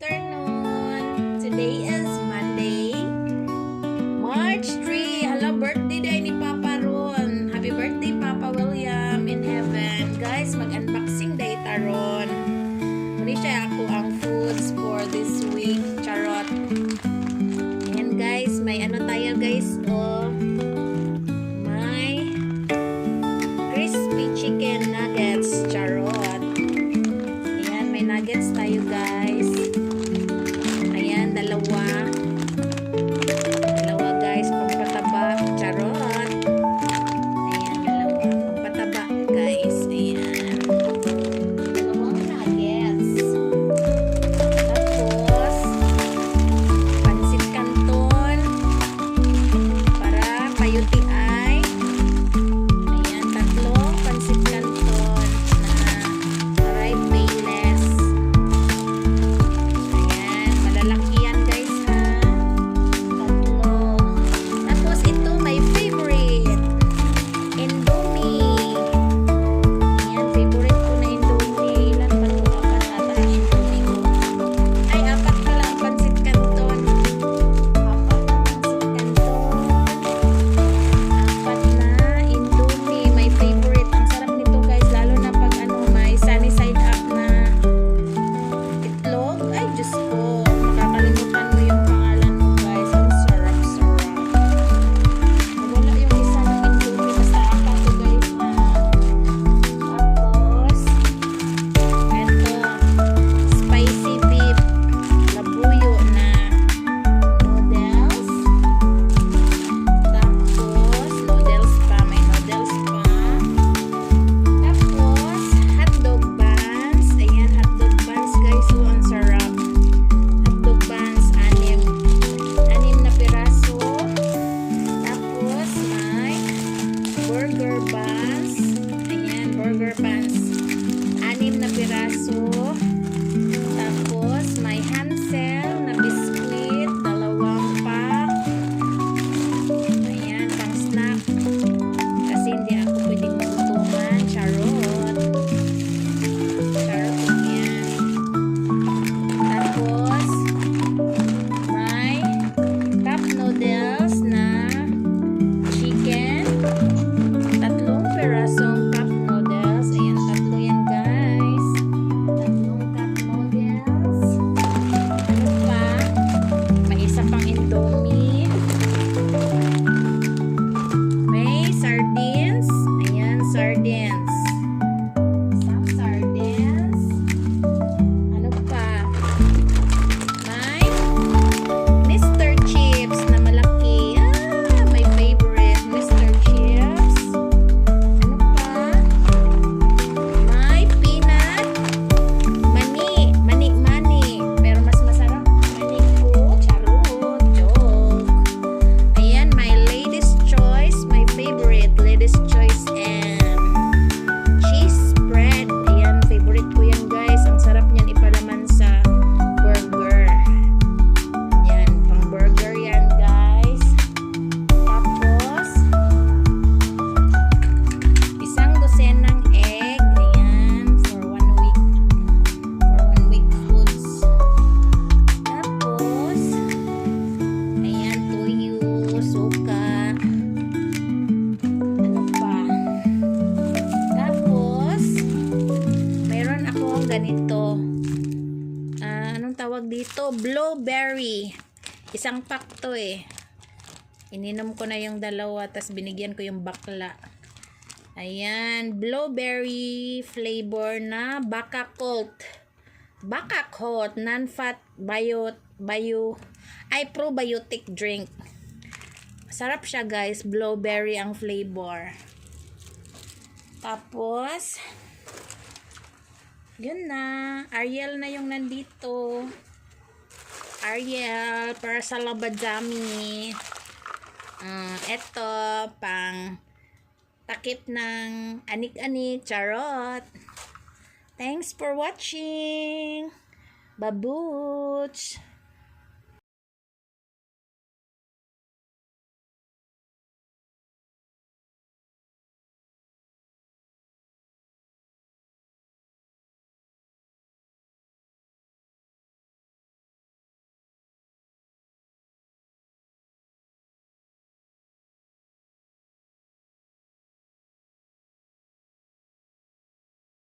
afternoon. Today is Monday, March 3. Hala, birthday day ni Papa Ron. Happy birthday, Papa William in heaven. Guys, mag-unboxing day taron. Muni siya ako ang foods for this week. Charot. Ayan guys, may ano tayo guys. Oh, may crispy chicken nuggets. Charot. Ayan, may nuggets tayo guys. Ayan, dalawa guys, pampataba. Charot. Ayan, dalawa pampataba guys. Ayan, dalawang nuggets. Tapos pansit canton para payuti-ay. Ayan, tatlong pansit canton na aray payless. Ayan, malalaki yan guys ha. Tatlo. Tapos ito my favorite, Indomie. Ayan, favorite ko na Indomie. Ilan pa ito? Apat ata ang Indomie ko. Ay, apat pala ang pansit canton. Apat na pansit canton. Apat na Indomie. My favorite. Ang sarap nito guys. Lalo na pag ano, may sunny side up na itlog. Ay, Diyos ko. Makakalimutan mo yung pangalan mo guys. Ang sarap-sarap. Wala yung isa ng Indomie. Basta apat to guys na. Tapos, eto. Spicy beef. Labuyo na noodles. Tapos, noodles pa. May noodles pa. Tapos, hotdog buns. Ayan, hotdog buns guys. So, ang sarap. Hotdog buns, anim na piraso. Tapos, may burger buns. Ayan, burger buns. Anim na piraso. Tapos, may Hansel na biskuit. Dalawang pack. Ayan, pang snack. Kasi hindi ako pwedeng magutuman. Charot. Charot yan. Tapos, may cup noodles na chicken. Tatlong pirasong cup noodles. Ayan, tatlo yan guys. Tatlong cup noodles. Ano pa? May isa pang Indomie. May sardines. Ayan, sardines. Isang sardines. Ano pa? May Mr. Chips na malaki. Ah, my favorite. Mr. Chips. Ano pa? May peanut. Mani. Pero mas masarap mani ko. Charot. Joke. Ayan, my Lady's Choice. My favorite. Lady's Choice and cheese spread. Ayan, favorite ko yan guys. Ang sarap niyan ipalaman sa burger. Yan, pang burger yan guys. Tapos, isang dosenang egg. Ayan, for 1 week. For 1 week foods. Tapos, ayan, tuyo, suka. Ano pa? Tapos, mayroon akong ganito. Anong tawag dito? Blueberry. Isang pack to eh. Ininom ko na yung dalawa, tas binigyan ko yung bakla. Ayan, blueberry flavor na Baka Colt. Baka Colt, non-fat probiotic drink. Sarap siya guys, blueberry ang flavor. Tapos, yun na. Ariel na yung nandito. Ariel, para sa labadami. Eto, pang takip ng anik-anik. Charot. Thanks for watching. Babuch.